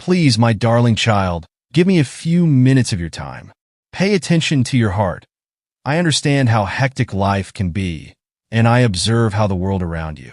Please, my darling child, give me a few minutes of your time. Pay attention to your heart. I understand how hectic life can be, and I observe how the world around you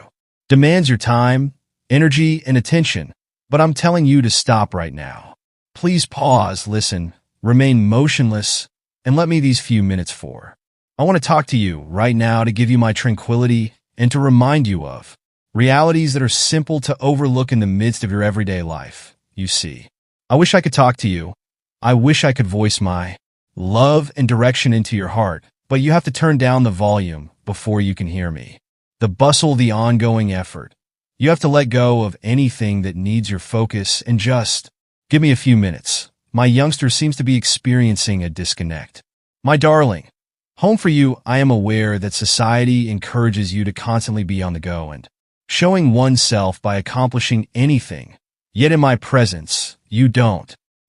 demands your time, energy, and attention, but I'm telling you to stop right now. Please pause, listen, remain motionless, and let me these few minutes for. I want to talk to you right now to give you my tranquility and to remind you of realities that are simple to overlook in the midst of your everyday life. You see, I wish I could talk to you. I wish I could voice my love and direction into your heart, but you have to turn down the volume before you can hear me. The bustle, the ongoing effort. You have to let go of anything that needs your focus and just give me a few minutes. My youngster seems to be experiencing a disconnect. My darling, home for you, I am aware that society encourages you to constantly be on the go and showing oneself by accomplishing anything. Yet in my presence, you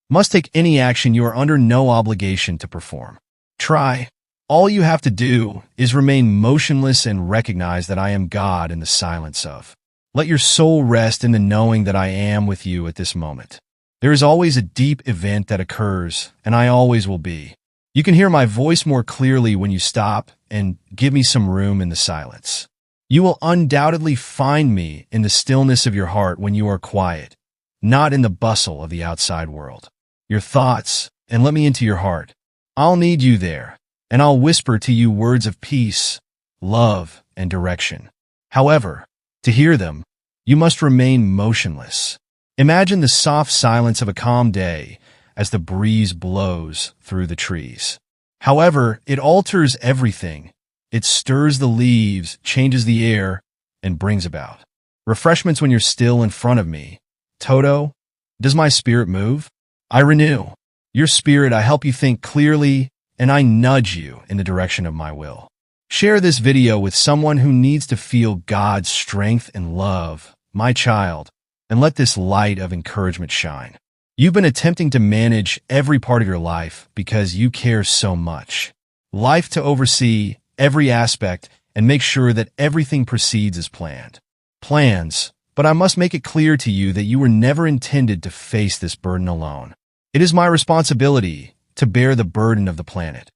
must take any action you are under no obligation to perform. Try. All you have to do is remain motionless and recognize that I am God in the silence of. Let your soul rest in the knowing that I am with you at this moment. There is always a deep event that occurs, and I always will be. You can hear my voice more clearly when you stop and give me some room in the silence. You will undoubtedly find me in the stillness of your heart when you are quiet, not in the bustle of the outside world. Your thoughts, and let me into your heart. I'll need you there, and I'll whisper to you words of peace, love, and direction. However, to hear them, you must remain motionless. Imagine the soft silence of a calm day as the breeze blows through the trees. However, it alters everything. It stirs the leaves, changes the air, and brings about refreshments when you're still in front of me. Toto, does my spirit move? I renew your spirit, I help you think clearly, and I nudge you in the direction of my will. Share this video with someone who needs to feel God's strength and love, my child, and let this light of encouragement shine. You've been attempting to manage every part of your life because you care so much. Life to oversee every aspect and make sure that everything proceeds as planned. Plans, but I must make it clear to you that you were never intended to face this burden alone. It is my responsibility to bear the burden of the planet.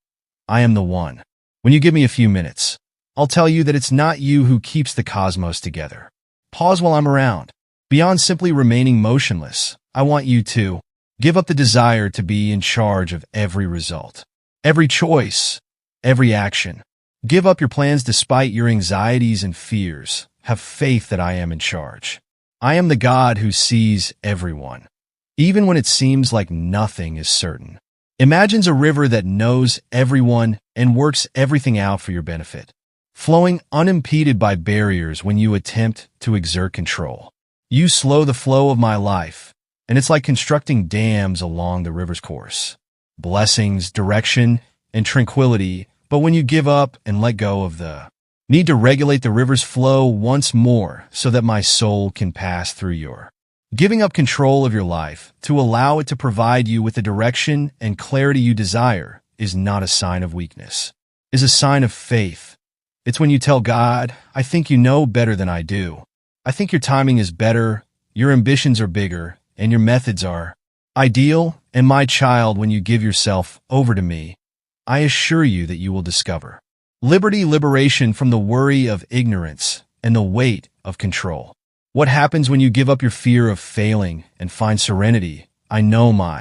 I am the one. When you give me a few minutes, I'll tell you that it's not you who keeps the cosmos together. Pause while I'm around. Beyond simply remaining motionless, I want you to give up the desire to be in charge of every result, every choice, every action. Give up your plans despite your anxieties and fears. Have faith that I am in charge. I am the God who sees everyone, even when it seems like nothing is certain. Imagine a river that knows everyone and works everything out for your benefit, flowing unimpeded by barriers when you attempt to exert control. You slow the flow of my life, and it's like constructing dams along the river's course. Blessings, direction, and tranquility, but when you give up and let go of the need to regulate the river's flow once more so that my soul can pass through your giving up control of your life to allow it to provide you with the direction and clarity you desire is not a sign of weakness. It is a sign of faith. It's when you tell God, I think you know better than I do. I think your timing is better, your ambitions are bigger, and your methods are ideal. And my child, when you give yourself over to me, I assure you that you will discover liberty, liberation from the worry of ignorance and the weight of control. What happens when you give up your fear of failing and find serenity? I know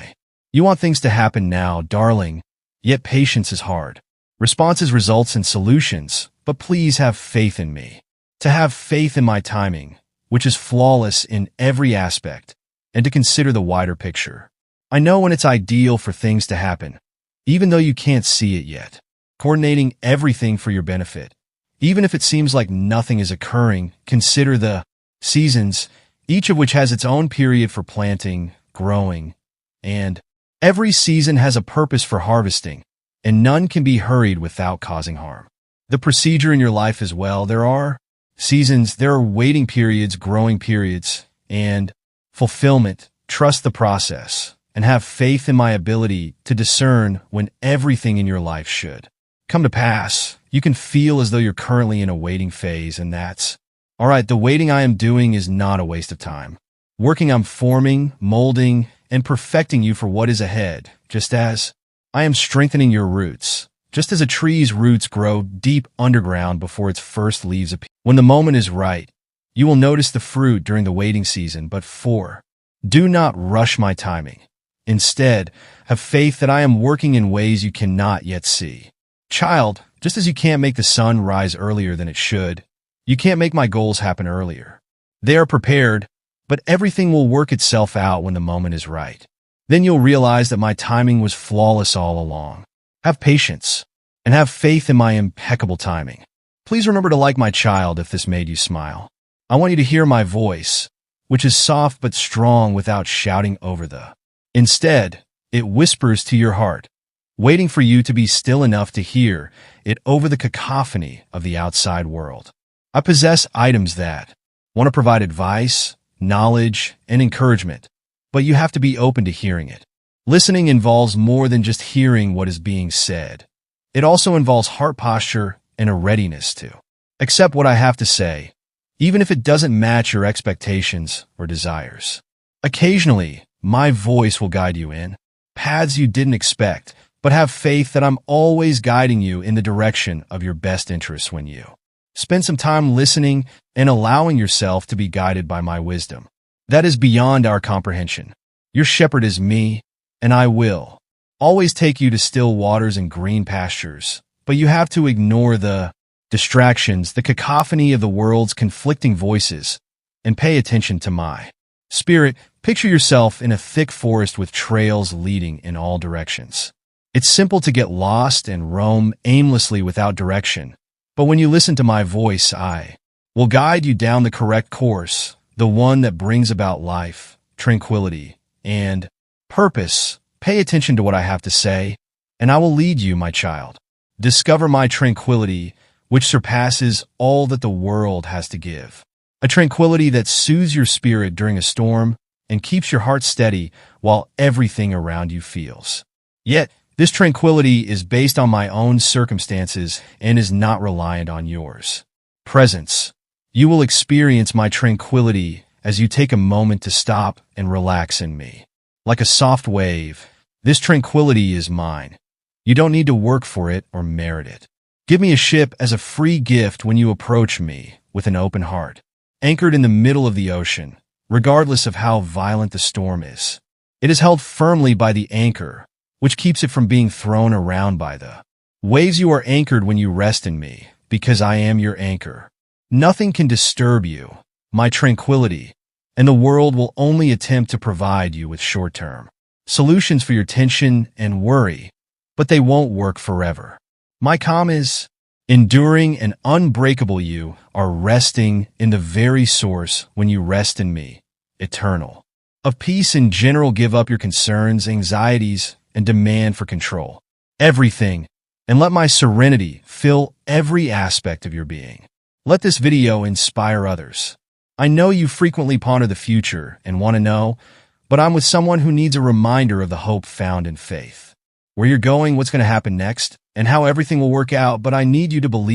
you want things to happen now, darling, yet patience is hard. Responses, results, and solutions, but please have faith in me. To have faith in my timing, which is flawless in every aspect, and to consider the wider picture. I know when it's ideal for things to happen, even though you can't see it yet. Coordinating everything for your benefit. Even if it seems like nothing is occurring, consider the seasons, each of which has its own period for planting, growing, and every season has a purpose for harvesting, and none can be hurried without causing harm. The procedure in your life as well, there are seasons, there are waiting periods, growing periods, and fulfillment. Trust the process and have faith in my ability to discern when everything in your life should come to pass. You can feel as though you're currently in a waiting phase, and that's all right. The waiting I am doing is not a waste of time. Working, I'm forming, molding, and perfecting you for what is ahead, just as I am strengthening your roots. Just as a tree's roots grow deep underground before its first leaves appear. When the moment is right, you will notice the fruit during the waiting season, but do not rush my timing. Instead, have faith that I am working in ways you cannot yet see. Child, just as you can't make the sun rise earlier than it should, you can't make my goals happen earlier. They are prepared, but everything will work itself out when the moment is right. Then you'll realize that my timing was flawless all along. Have patience, and have faith in my impeccable timing. Please remember to like my child if this made you smile. I want you to hear my voice, which is soft but strong without shouting over the. Instead, it whispers to your heart, waiting for you to be still enough to hear it over the cacophony of the outside world. I possess items that want to provide advice, knowledge, and encouragement, but you have to be open to hearing it. Listening involves more than just hearing what is being said. It also involves heart posture and a readiness to accept what I have to say, even if it doesn't match your expectations or desires. Occasionally, my voice will guide you in paths you didn't expect, but have faith that I'm always guiding you in the direction of your best interests when you spend some time listening and allowing yourself to be guided by my wisdom. That is beyond our comprehension. Your shepherd is me, and I will always take you to still waters and green pastures, but you have to ignore the distractions, the cacophony of the world's conflicting voices, and pay attention to my spirit. Picture yourself in a thick forest with trails leading in all directions. It's simple to get lost and roam aimlessly without direction, but when you listen to my voice, I will guide you down the correct course, the one that brings about life, tranquility, and purpose. Pay attention to what I have to say, and I will lead you, my child. Discover my tranquility, which surpasses all that the world has to give. A tranquility that soothes your spirit during a storm and keeps your heart steady while everything around you feels. Yet, this tranquility is based on my own circumstances and is not reliant on yours. Presence. You will experience my tranquility as you take a moment to stop and relax in me. Like a soft wave, this tranquility is mine. You don't need to work for it or merit it. Give me a ship as a free gift when you approach me with an open heart, anchored in the middle of the ocean, regardless of how violent the storm is. It is held firmly by the anchor, which keeps it from being thrown around by the waves. You are anchored when you rest in me, because I am your anchor. Nothing can disturb you, my tranquility, and the world will only attempt to provide you with short-term solutions for your tension and worry, but they won't work forever. My calm is enduring and unbreakable. You are resting in the very source when you rest in me, eternal. Of peace in general, give up your concerns, anxieties, and demand for control. Everything, and let my serenity fill every aspect of your being. Let this video inspire others. I know you frequently ponder the future and want to know, but I'm with someone who needs a reminder of the hope found in faith. Where you're going, what's going to happen next, and how everything will work out, but I need you to believe